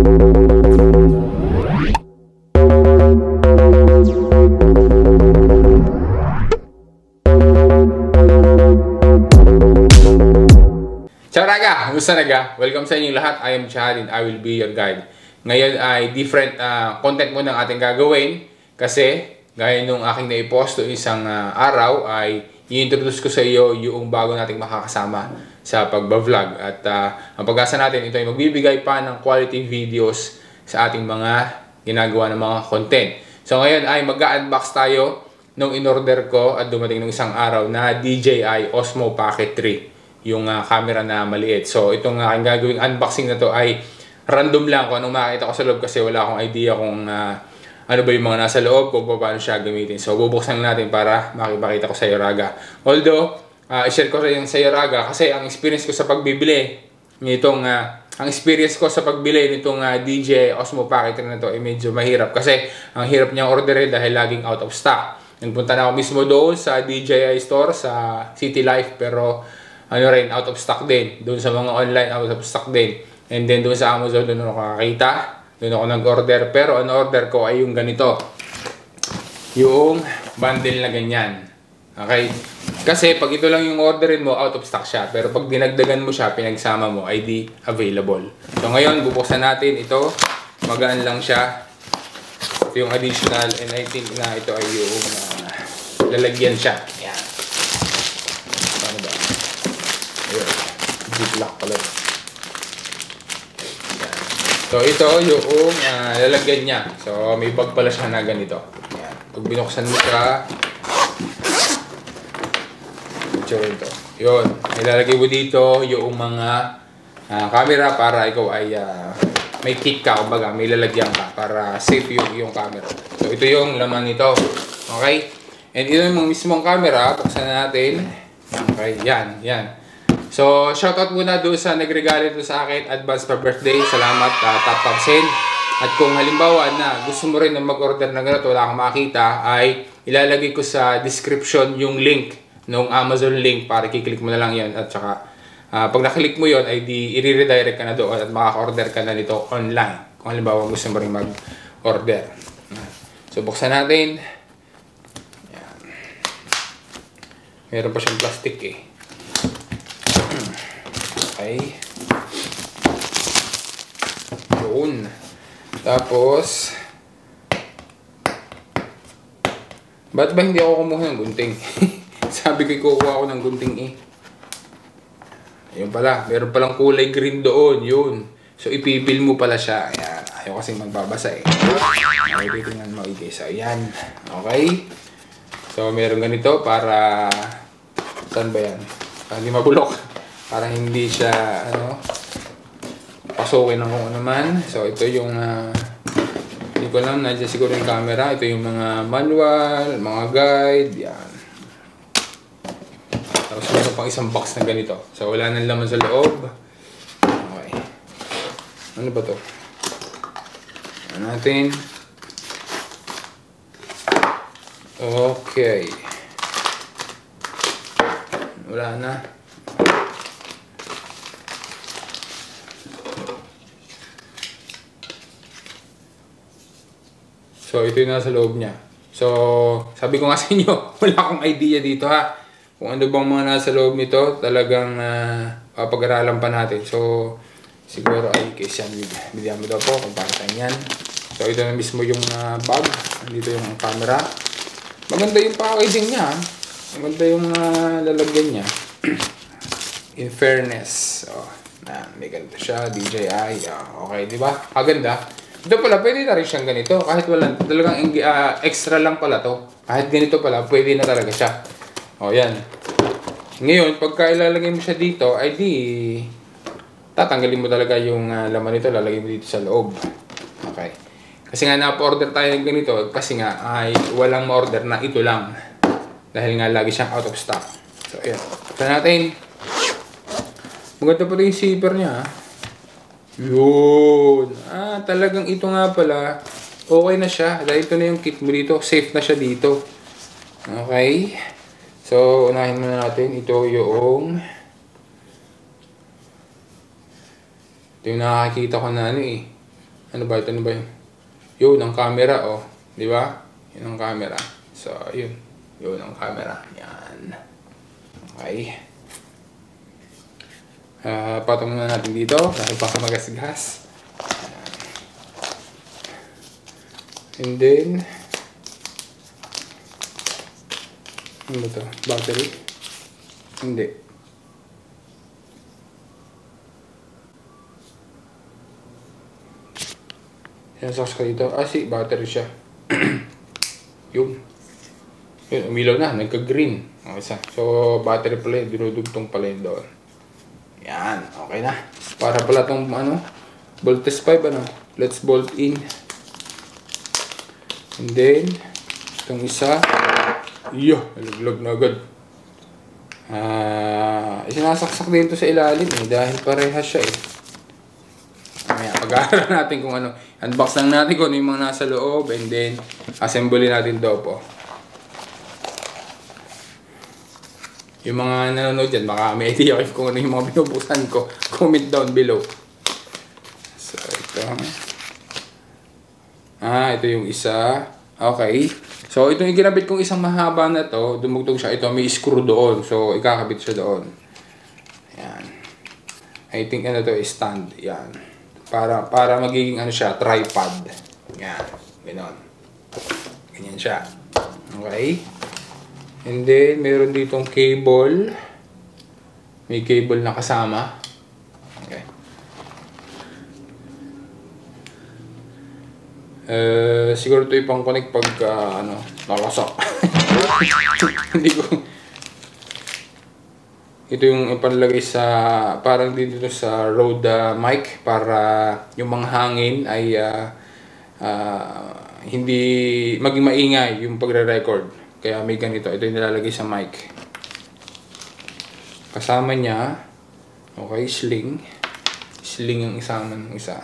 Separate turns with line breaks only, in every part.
Ciao Raga! Kumusta Raga? Welcome sa inyong lahat. I am Chad and I will be your guide. Ngayon ay different content muna ang ating gagawin kasi gaya nung aking na-post isang araw ay i-introduce ko sa iyo yung bago nating makakasama sa pagba-vlog. At ang pag-asa natin ito ay magbibigay pa ng quality videos sa ating mga ginagawa ng mga content. So ngayon ay mag-unbox tayo nung in-order ko at dumating ng isang araw na DJI Osmo Pocket 3. Yung camera na maliit. So itong aking gagawing unboxing na to ay random lang kung anong makikita ko sa loob kasi wala akong idea kung ano ba yung mga nasa loob, kung paano siya gamitin. So bubuksan natin para makipakita ko sa iyo Raga. Although, i-share ko rin sa iyo Raga kasi ang experience ko sa pagbibili nitong DJI Osmo Pocket 3 na to ay medyo mahirap kasi ang hirap niyang orderin dahil laging out of stock. Nagpunta na ako mismo doon sa DJI store sa City Life pero out of stock din. Doon sa mga online, out of stock din. And then doon sa Amazon, doon ako nakakita. Doon ako nag-order. Pero ang order ko ay yung ganito. Yung bundle na ganyan. Okay? Kasi pag ito lang yung orderin mo, out of stock siya. Pero pag dinagdagan mo siya, pinagsama mo, ay di available. So ngayon, bubuksan natin ito. Magaan lang siya. Ito yung additional. And I think na ito ay yung lalagyan siya. Yan. Ziplock pala. So ito yung lalagyan niya. So may bag pala siya na ganito. Yan. Pag binuksan mo siya, ito. Yun. Ilalagay mo dito yung mga camera para ikaw ay may kit ka. Kumbaga may lalagyan ka para safe yung camera. So ito yung laman nito. Okay? And ito yung mismong camera. Buksan natin. Okay. Yan. So, shoutout muna doon sa nagregalo ito sa akin. Advance pa birthday. Salamat, Top Sen. At kung halimbawa na gusto mo rin na mag-order ng ganito, wala kang makita, ay ilalagay ko sa description yung link ng Amazon link para kiklik mo na lang yan. At saka, pag naklik mo yon ay i-redirect ka na doon at makaka-order ka na nito online. Kung halimbawa gusto mo rin mag-order. So, buksan natin. Yan. Meron pa siyang plastic eh. Okay. Yun. Tapos, ba't ba hindi ako kumuha ng gunting? Sabi ko kukuha ako ng gunting eh. Ayun pala. Meron palang kulay green doon. Yun. So, ipipil mo pala siya. Ayan. Ayaw kasi magbabasa eh. Okay, titingnan mo guys. Ayan. Okay. So, meron ganito para... Saan ba yan? Para hindi mabulok. Para hindi siya, pasukin ng kung ano man. So, ito yung, hindi ko alam, nandiyan siguro yung camera. Ito yung mga manual, mga guide, yan. Tapos, meron pang isang box na ganito. So, wala nang laman sa loob. Okay. Ano ba to? Ano natin? Okay. Wala na. So, ito yung nasa loob niya. So, sabi ko nga sa inyo, wala akong idea dito ha. Kung ano bang mga nasa loob nito, talagang papag-aralan pa natin. So, siguro ay case yan. Bigyan mo daw po kung paano yan. So, ito na mismo yung bag. Dito yung camera. Maganda yung packaging niya. Maganda yung lalagyan niya. In fairness. So, may ganito siya. DJI. Okay, di ba? Kaganda. Ito pala, pwede na rin siyang ganito. Kahit wala, talagang extra lang pala to. Kahit ganito pala, pwede na talaga siya. O, yan. Ngayon, pagka ilalagay mo siya dito, ay di, tatanggalin mo talaga yung laman nito, lalagay mo dito sa loob. Okay. Kasi nga, na-order tayo ng ganito, kasi nga, ay walang ma-order na ito lang. Dahil nga, lagi siyang out of stock. So, ayan. Ito natin. Maganda pa rin yung zipper niya, ha? Yun. Talagang ito nga pala. Okay na siya. Dahil ito na yung kit mo dito. Safe na siya dito. Okay. So, unahin muna natin. Ito yung nakakita ko na Ano ba ito? Ano ba yun? Yun ang camera, oh. Di ba? Yun ang camera. So, yun. Yun ang camera. Yan. Okay. Patong na natin dito dahil baka magasgas. And then, ano ba ito? Battery? Hindi. Sinasaks ka dito. Battery siya. Yun. Yun, umilaw na. Nagka-green. Okay, so, battery pala yun. Dinudugtong pala yun doon. Yan. Okay na. Para pala itong, voltage 5, Let's bolt in. And then, itong isa. Nalaglag na agad. Sinasaksak din ito sa ilalim dahil parehas siya Mamaya, pag-aaral natin kung ano. Unbox lang natin kung ano yung mga nasa loob and then assembly natin ito po. Yung mga nanonood dyan, baka may idea kayo kung ano yung mga binubuksan ko. Comment down below. So, ito. Ito yung isa. Okay. So, itong ikinabit kong isang mahaba na to, dumugtong siya. Ito, may screw doon. So, ikakabit siya doon. Ayan. I think ano to, stand. Ayan. Para magiging siya, tripod. Ayan. Ganon. Ganyan siya. Okay. And then, meron ditong cable. May cable na kasama. Okay. Siguro ito ipang connect pagka nakasak. Hindi ko. Ito yung ipanlagay sa parang dito sa Rode mic para yung mga hangin ay hindi maging maingay yung pagre-record. Kaya may ganito. Ito yung nilalagay sa mic. Kasama niya, okay, sling. Sling ang isama ng isa.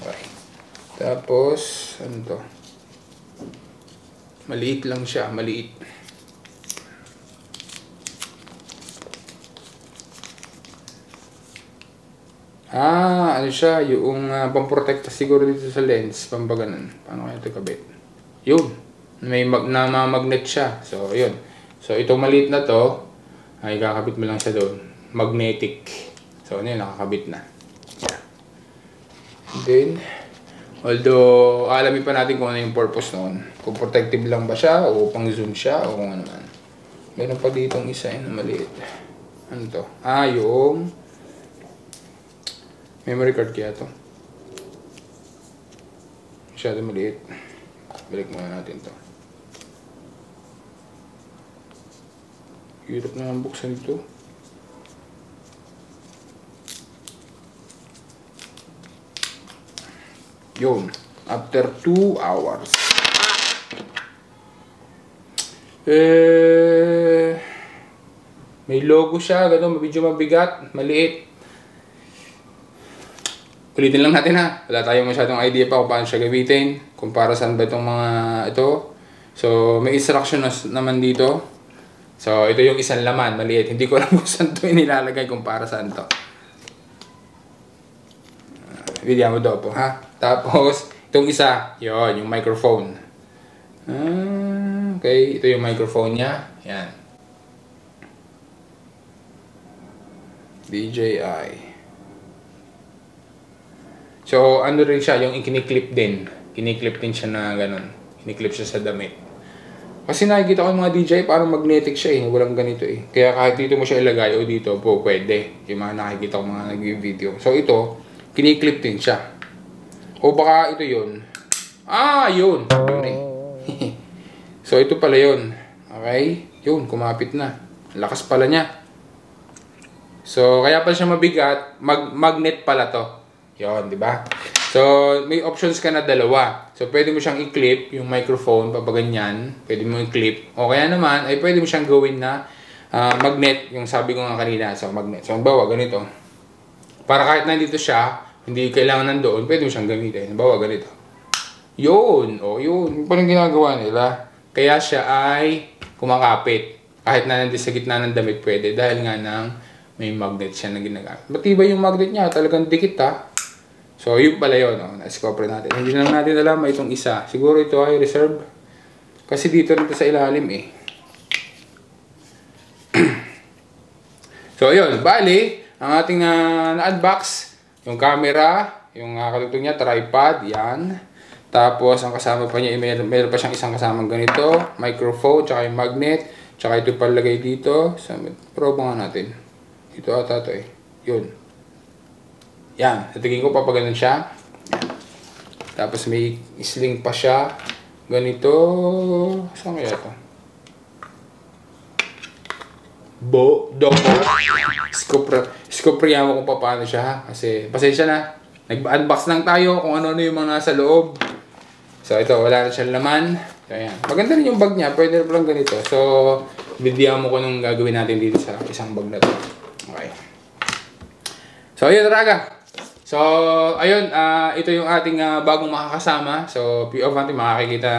Okay. Tapos, ano to? Maliit lang siya, maliit. Ano siya, yung pamprotekta siguro dito sa lens, pambaganan. Paano kaya ito kabit? Yun, may namamagnet siya. So, yun. So, itong maliit na to, ay kakabit mo lang siya doon. Magnetic. So, ano yun, nakakabit na. Yeah. And then, although, alamin pa natin kung ano yung purpose noon. Kung protective lang ba siya, o pang zoom siya, o kung ano man. Meron pa ditong isa na maliit. Ano to? Yung memory card kaya to. Masyado maliit. Balik muna natin to. Hirap na ang buksan ito. Yun. After 2 hours. May logo siya. Gano'n. Medyo mabigat. Maliit. Ulitin lang natin ha. Wala tayong masyadong idea pa kung paano siya gamitin. Kung para saan ba itong mga ito. So, may instruction naman dito. So, ito yung isang laman. Maliit. Hindi ko alam kung saan ito inilalagay kung para saan ito. Bigyan mo daw po, ha? Tapos, itong isa, yon yung microphone. Okay, ito yung microphone niya. Yan. DJI. So, ano rin siya, yung ikiniklip din. Kiniklip din siya na ganun. Kiniklip siya sa damit. Kasi nakikita ko yung mga DJI, parang magnetic siya walang ganito Kaya kahit dito mo siya ilagay o dito po, pwede. Yung mga nakikita ko mga nag-video. So, ito, kiniklip din siya. O baka ito yun. Yun. Yun So, ito pala yun. Okay? Yun, kumapit na. Lakas pala niya. So, kaya pala siya mabigat. Magnet pala to. Yun, di ba? So, may options ka na dalawa. So, pwede mo siyang i-clip yung microphone, papaganyan. Pwede mo i-clip. O kaya naman, ay pwede mo siyang gawin na magnet. Yung sabi ko nga kanina, so magnet. So, bawa, ganito. Para kahit nandito siya, hindi kailangan nandoon, pwede mo siyang gamitin. Bawa, ganito. Yun. O, yun. Yung parang ginagawa nila. Kaya siya ay kumakapit. Kahit na nandito sa gitna ng damit, pwede. Dahil nga may magnet siya na ginagamit. Matibay yung magnet niya. Talagang dikit So, yun pala yun. Oh, na-discover natin. Hindi lang natin alam itong isa. Siguro ito ay reserve. Kasi dito rin ito sa ilalim eh. So, yun. Bali, ang ating na-unbox, yung camera, yung katugtog niya, tripod, yan. Tapos, ang kasama pa niya, meron pa siyang isang kasamang ganito, microphone, tsaka yung magnet, tsaka ito palagay dito. So, probe nga natin. Ito ata ito eh. Yun. Yan. Natigin ko pa ganun siya. Yan. Tapos, may sling pa siya. Ganito. Saan kaya ito? Scoop-riyan mo kung paano siya ha. Kasi pasensya na. Nag-unbox lang tayo kung ano-ano yung mga nasa loob. So ito, wala na siyang laman. So ayan. Maganda rin yung bag niya. Pwede rin lang ganito. So, video mo ko nung gagawin natin dito sa isang bag na to. Okay. So ayun, Raga. So, ayun, ito yung ating bagong makakasama. So, POV natin, makakikita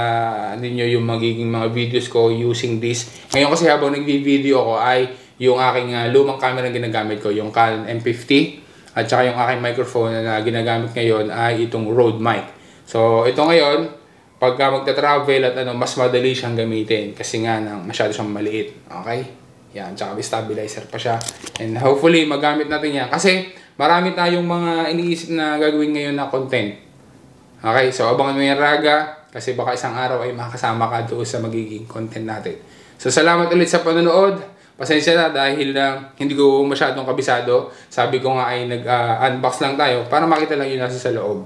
ninyo yung magiging mga videos ko using this. Ngayon kasi habang nagvi-video ako ay yung aking lumang camera na ginagamit ko, yung Canon M50. At saka yung aking microphone na ginagamit ngayon ay itong Rode mic. So, ito ngayon, pagka magta-travel at mas madali siyang gamitin kasi nga masyado siyang maliit. Okay? Yan, tsaka may stabilizer pa siya. And hopefully, magamit natin yan. Kasi, marami tayong mga iniisip na gagawin ngayon na content. Okay, so abangan mo yung Raga kasi baka isang araw ay makasama ka doon sa magiging content natin. So salamat ulit sa panonood. Pasensya na dahil hindi ko masyadong kabisado. Sabi ko nga ay nag-unbox lang tayo para makita lang yung nasa sa loob.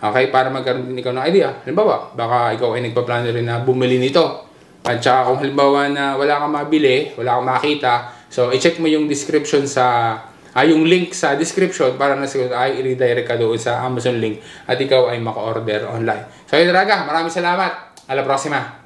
Okay, para magkaroon din ikaw ng idea. Halimbawa, baka ikaw ay nagpaplano rin na bumili nito. At saka kung halimbawa na wala kang mabili, wala kang makita, so i-check mo yung description sa yung link sa description para na siguro ay i-redirect ka doon sa Amazon link at ikaw ay maka-order online. So yun, Raga, maraming salamat. A la próxima.